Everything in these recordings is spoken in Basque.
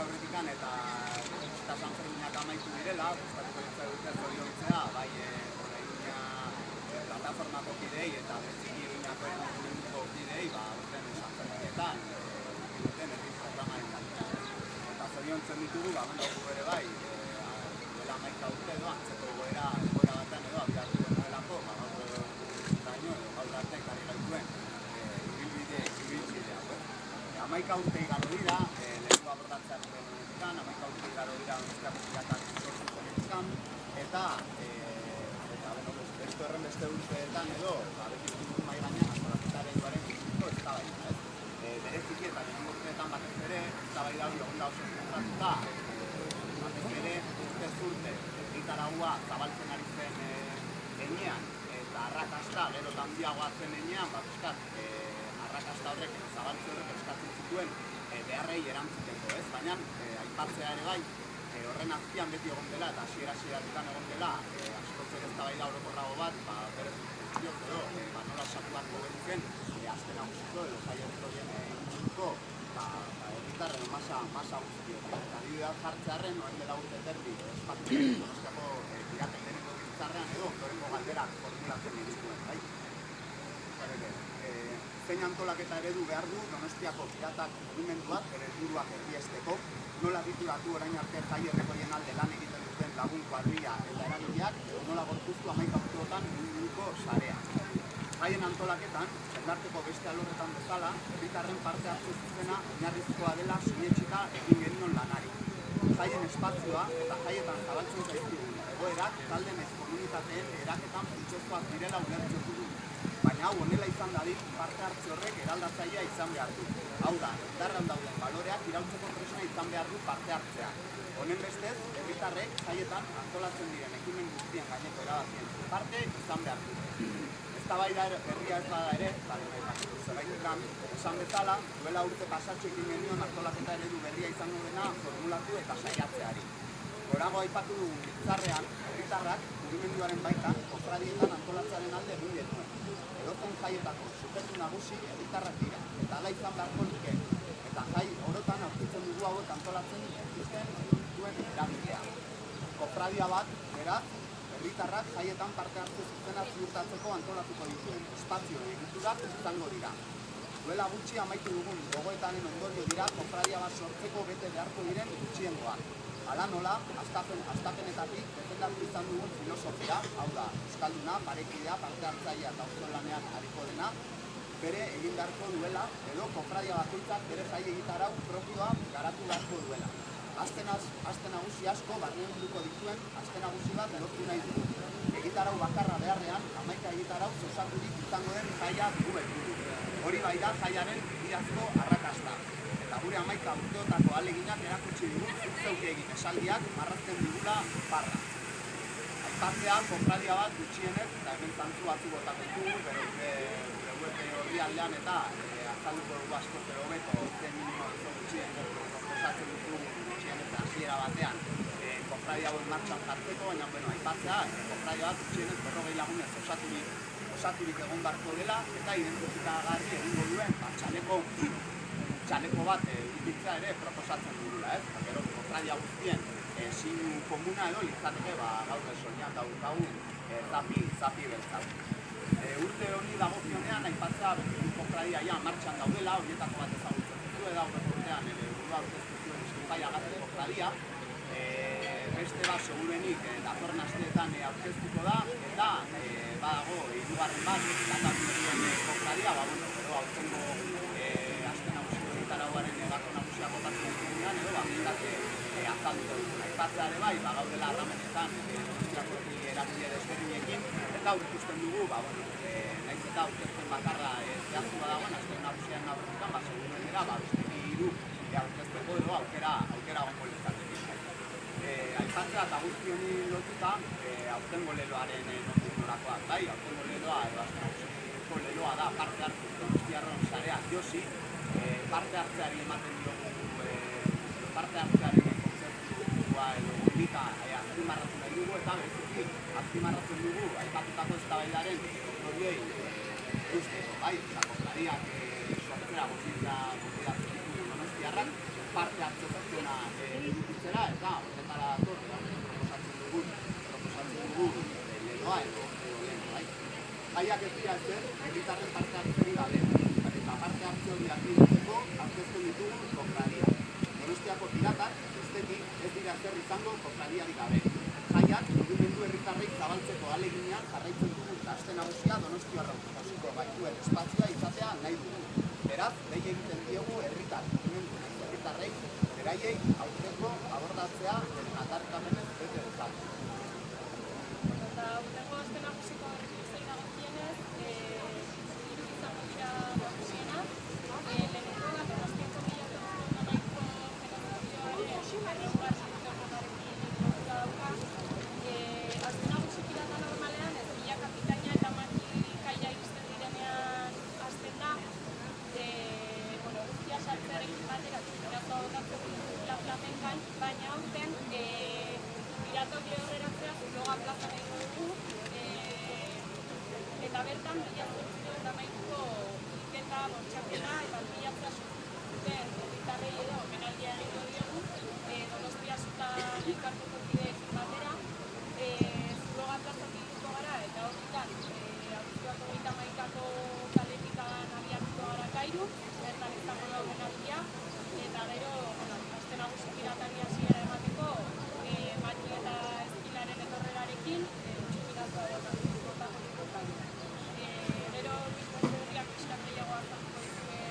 aurretikan eta San Ferminak amaitu direla, gustatuko dute zoriontzea, bai plataformako kidei eta bereziki Iruñako mugimenduko kidei, urten San Ferminetan, duten herri programaren eta zoriontzen ditugu, gauku ere bai, duela 11 urte edo, antzeko egoera batean edo, abiatu denuelako, gaur arte ekarri gaituen ibilbidea. 11 urte igaro dira, lehenko abordatzearen denetan, 11 urte igaro dira Donostiako piratak sortu zenetan, eta beste horren beste urteetan edo, beti dugu mai gainean antolaketaren duaren guztiko eztabaida, ez? Bereziki eta lehenko urteetan batez ere, eztabaida hori egon da oso zentratuta, batez ere urtez urte, egitaragua zabaltzen ari zen enean, eta arrakasta gero handiagoa zen enean, arrakasta horrek zabaltze horrek eskatzen zituen beharrei erantzuteko, ez? Baina, aipatzea ere bai, horren azpian beti egon dela eta hasiera-hasieratik egon dela askoz ere eztabaida orokorrago bat, berez guztiok edo, nola osatu beharko genuken, aste nagusiko edo jai horien inguruko herritarren masa guztiok. Eta adibidea jartzearren, orain dela urte terdi, espazio Donostiako piraten deneko biltzarrean edo, ondorengo galderak formulatzen dituen, bai? Zein antolaketa eredu behar du Donostiako piratak mugimenduak bere helburuak erdiesteko, nola ditulatu orain arte jai herrikoien alde lan egiten duten lagun kuadrilla eta eragileak, nola gorpuztu 11 urteotan inguruko sarea. Jaien antolaketan, jendarteko beste alorretan bezala, herritarren parte hartze zuzena oinarrizkoa dela sinetsita egin genion lanari. Jaien espazioa eta jaietan zabaltzen zaizkigun egoerak talde nahiz komunitateen eraketan funtsezkoak direla ulertzen dugu. Baina hau honela izan dadin, parte hartze horrek eraldatzailea izan behar du. Hau da, indarran dauden baloreak irautzeko tresna izan behar du parte hartzea. Honen bestez, herritarrek jaietan antolatzen diren ekimen guztien gaineko erabakien parte izan behar du. Eztabaida berria ez bada ere, zerbaitetan, esan bezala, duela urte pasatxo ekin genion antolaketa eredu berria izango dena formulatu eta saiatzeari. Gorago aipatu dugun biltzarrean, herritarrak mugimenduaren baitan, kofradietan antolatzearen alde egin genuen. Edozen jaietako subjektu nagusi herritarrak dira, eta hala izan beharko luke. Eta jai orotan aurkitzen dugu hauek antolatzen dituzten duen eragilea. Kofradia bat, beraz, herritarrak jaietan parte hartze zuzena ziurtatzeko antolatuko dituen espazio egiturak izango dira. Duela gutxi amaitu dugun gogoetanen ondorio dira kofradia bat sortzeko bete beharko diren gutxiengoak. Hala nola, hastapenetatik defendatu izan dugun filosofia, hau da, euskalduna, parekidea, parte hartzailea eta auzolanean ariko dena, bere egin beharko duela, edo kofradia bakoitzak bere jai egitarau propioa garatu beharko duela. Aste nagusi asko barneunduko dituen aste nagusi bat lortu nahi dugu. Egitarau bakarra beharrean, 11 egitarau osaturik izango den jaia dugu helburu. Hori bai da jaiaren irazko arrakasta. Eta gure 11 urteotako ahaleginak erakutsi dugu zuk egin esaldiak marrazten digula parra. Aipatzea, kofradia bat gutxienez, eta hemen zantzu batzu botako dugu, bere web horri aldean eta azalduko dugu asko zero hobeto, zen minimo gutxien proposatzen dugu gutxienez hasiera batean kofradia hau martxan jartzeko, baina aipatzea, kofradia bat gutxienez 40 lagunez osaturik egon beharko dela eta identifikagarri egingo duen txaleko bat ipintzea ere proposatzen dugula, ez? Gero, kofradia guztien zinu komuna edo litzateke gaur soinean daukagun zapi beltzat. Urte honi dagokionean aipatzea kofradia martxan daudela, horietako bat ezagutzen duzu, eta urtean burua aurkeztu zuen Eskifai Agazte kofradia. Beste bat segurenik datorren asteetan aurkeztuko da, eta badago hirugarren bat landatzen kofradia, edo aurtengo aste nagusiko egitarauaren gako nagusia botatzen dugunean, edo azalduko dugu. Aipatzea ere bai, gaudela harramenetan Donostiako eragile desberdinekin, eta aurkezten dugu, nahiz eta aurkezten bakarra zehaztu badagoen, aste nagusiaren aurretan, seguruenera, beste 3 aurkezteko edo aukera gongo litzateke. Aipatzea eta guzti honi lotuta, aurtengo leloaren nondik norakoak, bai, aurtengo leloa edo aste nagusiko leloa da parte hartu Donostiarron sarea josi, parte hartzeari ematen diogu, parte hartzearen kontzeptua edo gomita azpimarratu nahi dugu, eta bereziki azpimarratzen dugu aipatutako eztabaidaren horiei usteko, bai, kofradiak sortzera gomitatzen ditugu Donostiarrak, parte hartze zuzena nahi dugu. Beraz, dei egiten diogu herritar mugimendu nahiz herritarrei beraiei aurreko abordatzea aldarrikamenez bete dezan. Eta urtengo aste nagusiko errekirizei dagokienez, hiru izango dira nagusienak. Lehenengo Donostiako 1908ko genozidioaren erregugarritarekin lotura dauka. Aste nagusi pirata normalean, ez Villa Kapitaina eta Maki kaia iristen direnean hasten da. Guztia sartzearekin batera, txupirazoa botatzen La Flamencan, baina aurten piratok lehorreratzea Zuloga plazan egingo dugu, eta bertan 1908ko hilketa, bortxaketa eta pilatzea zuten herritarrei edo omenaldia egingo diogu, Donostia Zutan elkarteko kideekin batera. Zuloga plazan bilduko gara eta horretan abuztuak 31ko kaletikan abiatuko gara Kairu, bertan izango da omenaldia, eta gero aste nagusi piratari hasiera emateko Maki eta Ezkilaren etorrerarekin txupirazoa botako dugu Kairu. Gero Luis Berriak pixkat gehiago azalduko dizue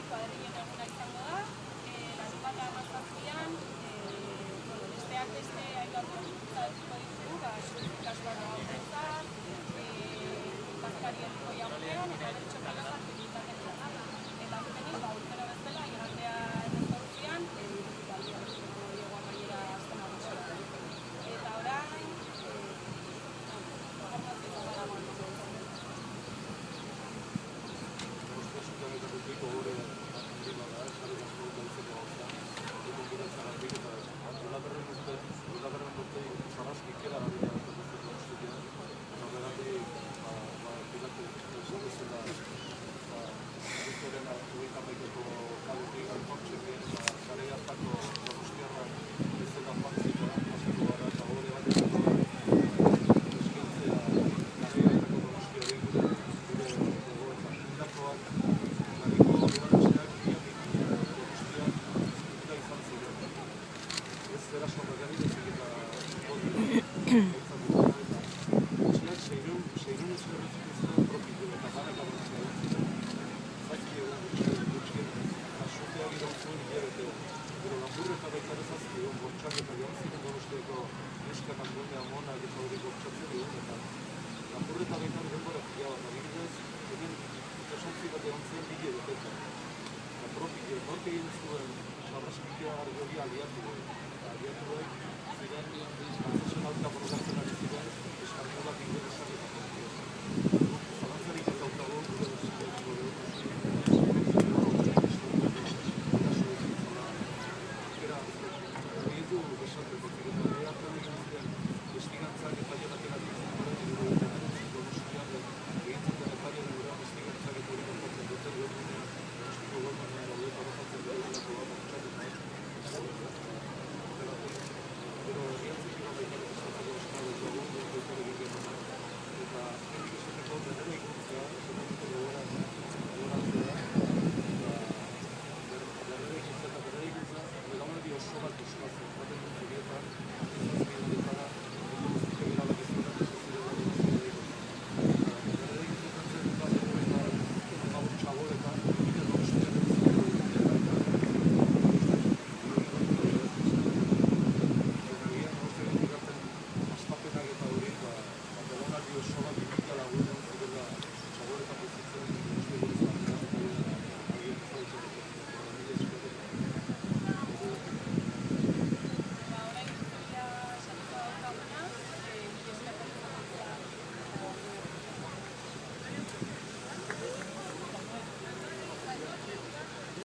kuadrillen eguna izango da, larunbata 17an, besteak beste hainbat konkurtsa dituko ditugu, ikasbara hauentzat, bazkarien goiagunean, eta bertso pilota aktibitate plana. Eta azkenik, urtero bezala, igandea 18an, iruditaldia Diego Amaiera azken agusora. Eta orain, formazio zaragoan. Aliatuek ziren,